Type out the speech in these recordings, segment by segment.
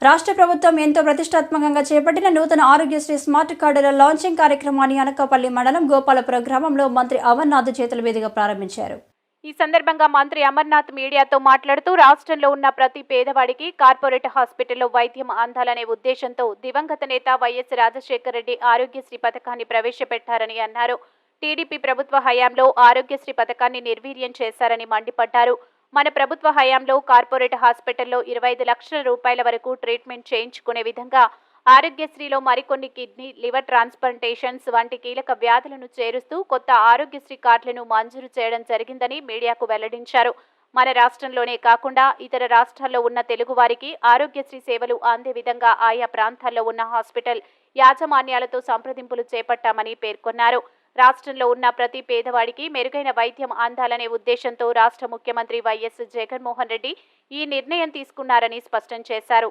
రాష్ట్ర ప్రభుత్వం ఎంతో ప్రతిష్టాత్మకంగా చేపట్టిన నూతన ఆరోగ్యశ్రీ స్మార్ట్ కార్డుల లాంచింగ్ కార్యక్రమాన్ని అనకాపల్లి మండలం గోపాలపురం గ్రామంలో మంత్రి అమర్నాథ్ చేతుల మీదుగా ప్రారంభించారు. ఈ సందర్భంగా మంత్రి అమర్నాథ్ మీడియాతో మాట్లాడుతూ రాష్ట్రంలో ఉన్న ప్రతి పేదవాడికి కార్పొరేట్ హాస్పిటల్లో వైద్యం అందాలనే ఉద్దేశంతో దివంగత నేత వైఎస్ రాజశేఖర రెడ్డి ఆరోగ్యశ్రీ పథకాన్ని ప్రవేశపెట్టారని అన్నారు. టీడీపీ ప్రభుత్వ హయాంలో ఆరోగ్యశ్రీ పథకాన్ని నిర్వీర్యం చేశారని మండిపడ్డారు. మన ప్రభుత్వ హయాంలో కార్పొరేట్ హాస్పిటల్లో 25 లక్షల రూపాయల వరకు ట్రీట్మెంట్ చేయించుకునే విధంగా ఆరోగ్యశ్రీలో మరికొన్ని కిడ్నీ, లివర్ ట్రాన్స్ప్లాంటేషన్స్ వంటి కీలక వ్యాధులను చేరుస్తూ కొత్త ఆరోగ్యశ్రీ కార్డులను మంజూరు చేయడం జరిగిందని మీడియాకు వెల్లడించారు. మన రాష్ట్రంలోనే కాకుండా ఇతర రాష్ట్రాల్లో ఉన్న తెలుగువారికి ఆరోగ్యశ్రీ సేవలు అందే విధంగా ఆయా ప్రాంతాల్లో ఉన్న హాస్పిటల్ యాజమాన్యాలతో సంప్రదింపులు చేపట్టామని పేర్కొన్నారు. రాష్ట్రంలో ఉన్న ప్రతి పేదవాడికి మెరుగైన వైద్యం అందాలనే ఉద్దేశంతో రాష్ట్ర ముఖ్యమంత్రి వైఎస్ జగన్మోహన్ రెడ్డి ఈ నిర్ణయం తీసుకున్నారని స్పష్టం చేశారు.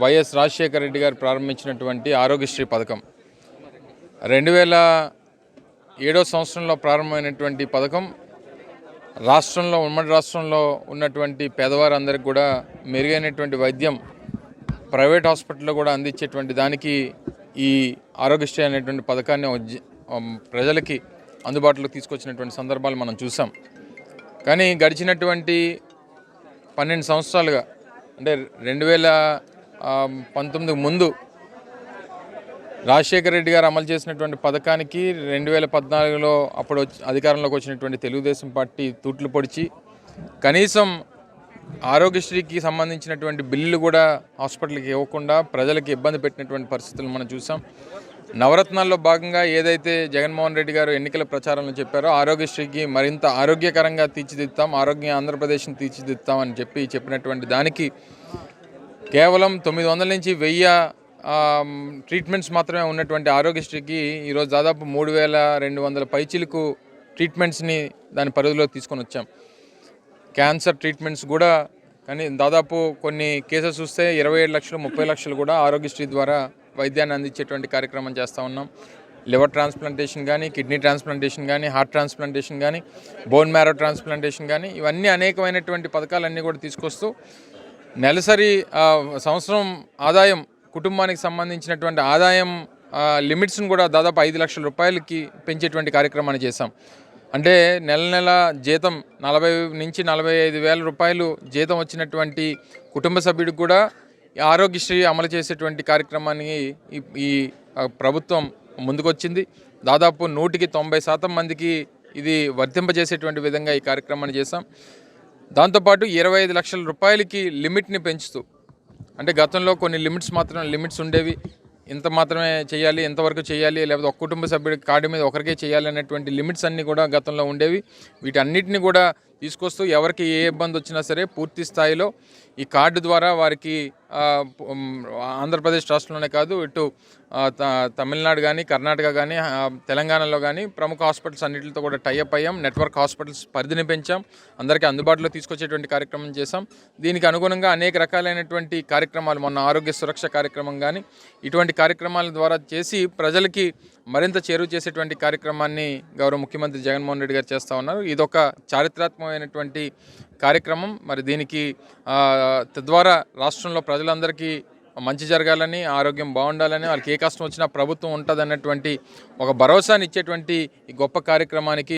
వైఎస్ రాజశేఖర రెడ్డి గారు ప్రారంభించినటువంటి ఆరోగ్యశ్రీ పథకం 2007 సంవత్సరంలో ప్రారంభమైనటువంటి పథకం ఉమ్మడి రాష్ట్రంలో ఉన్నటువంటి పేదవారందరికీ కూడా మెరుగైనటువంటి వైద్యం ప్రైవేట్ హాస్పిటల్లో కూడా అందించేటువంటి దానికి ఈ ఆరోగ్యశ్రీ అనేటువంటి పథకాన్ని ప్రజలకి అందుబాటులోకి తీసుకొచ్చినటువంటి సందర్భాలు మనం చూసాం. కానీ గడిచినటువంటి 12 సంవత్సరాలుగా అంటే 2019 ముందు రాజశేఖర రెడ్డి గారు అమలు చేసినటువంటి పథకానికి 2014లో అప్పుడు అధికారంలోకి వచ్చినటువంటి తెలుగుదేశం పార్టీ తూట్లు పొడిచి కనీసం ఆరోగ్యశ్రీకి సంబంధించినటువంటి బిల్లులు కూడా హాస్పిటల్కి ఇవ్వకుండా ప్రజలకు ఇబ్బంది పెట్టినటువంటి పరిస్థితులు మనం చూసాం. నవరత్నాల్లో భాగంగా ఏదైతే జగన్మోహన్ రెడ్డి గారు ఎన్నికల ప్రచారంలో చెప్పారో ఆరోగ్యశ్రీకి మరింత ఆరోగ్యకరంగా తీర్చిదిద్దాం, ఆంధ్రప్రదేశ్ని తీర్చిదిద్దాం అని చెప్పినటువంటి దానికి కేవలం 900 నుంచి 1000 ట్రీట్మెంట్స్ మాత్రమే ఉన్నటువంటి ఆరోగ్యశ్రీకి ఈరోజు దాదాపు 3200 పైచిలకు ట్రీట్మెంట్స్ని దాని పరిధిలో తీసుకొని వచ్చాం. క్యాన్సర్ ట్రీట్మెంట్స్ కూడా కానీ దాదాపు కొన్ని కేసెస్ చూస్తే 27 లక్షలు 30 లక్షలు కూడా ఆరోగ్యశ్రీ ద్వారా వైద్యాన్ని అందించేటువంటి కార్యక్రమం చేస్తూ ఉన్నాం. లివర్ ట్రాన్స్ప్లాంటేషన్ కానీ, కిడ్నీ ట్రాన్స్ప్లాంటేషన్ కానీ, హార్ట్ ట్రాన్స్ప్లాంటేషన్ కానీ, బోన్ మ్యారో ట్రాన్స్ప్లాంటేషన్ కానీ ఇవన్నీ అనేకమైనటువంటి పథకాలన్నీ కూడా తీసుకొస్తూ నెలసరి సంవత్సరం ఆదాయం కుటుంబానికి సంబంధించినటువంటి ఆదాయం లిమిట్స్ను కూడా దాదాపు 5 లక్షల రూపాయలకి పెంచేటువంటి కార్యక్రమాన్ని చేశాం. అంటే నెల జీతం 40 నుంచి 45 వేల రూపాయలు జీతం వచ్చినటువంటి కుటుంబ సభ్యుడికి కూడా ఆరోగ్యశ్రీ అమలు చేసేటువంటి కార్యక్రమాన్ని ఈ ప్రభుత్వం ముందుకొచ్చింది. దాదాపు 190% మందికి ఇది వర్తింపజేసేటువంటి విధంగా ఈ కార్యక్రమాన్ని చేశాం. దాంతోపాటు 25 లక్షల రూపాయలకి లిమిట్ని పెంచుతూ, అంటే గతంలో కొన్ని లిమిట్స్ ఉండేవి, ఇంత మాత్రమే చేయాలి, ఎంతవరకు చేయాలి, లేకపోతే ఒక కుటుంబ సభ్యుడి కార్డు మీద ఒకరికే చేయాలి అనేటువంటి లిమిట్స్ అన్నీ కూడా గతంలో ఉండేవి. వీటన్నిటిని కూడా తీసుకొస్తూ ఎవరికి ఏ ఇబ్బంది వచ్చినా సరే పూర్తి స్థాయిలో ఈ కార్డు ద్వారా వారికి ఆంధ్రప్రదేశ్ రాష్ట్రంలోనే కాదు ఇటు తమిళనాడు కానీ, కర్ణాటక కానీ, తెలంగాణలో కానీ ప్రముఖ హాస్పిటల్స్ అన్నింటితో కూడా టైఅప్ అయ్యాం. నెట్వర్క్ హాస్పిటల్స్ పరిధిని పెంచాం, అందరికీ అందుబాటులో తీసుకొచ్చేటువంటి కార్యక్రమం చేశాం. దీనికి అనుగుణంగా అనేక రకాలైనటువంటి కార్యక్రమాలు, మొన్న ఆరోగ్య సురక్ష కార్యక్రమం కానీ ఇటువంటి కార్యక్రమాల ద్వారా చేసి ప్రజలకి మరింత చేరువ చేసేటువంటి కార్యక్రమాన్ని గౌరవ ముఖ్యమంత్రి జగన్మోహన్ రెడ్డి గారు చేస్తూ ఉన్నారు. ఇదొక చారిత్రాత్మకమైనటువంటి కార్యక్రమం. మరి దీనికి తద్వారా రాష్ట్రంలో ప్రజలందరికీ మంచి జరగాలని, ఆరోగ్యం బాగుండాలని, వాళ్ళకి ఏ కష్టం వచ్చినా ప్రభుత్వం ఉంటుంది అన్నటువంటి ఒక భరోసాని ఇచ్చేటువంటి ఈ గొప్ప కార్యక్రమానికి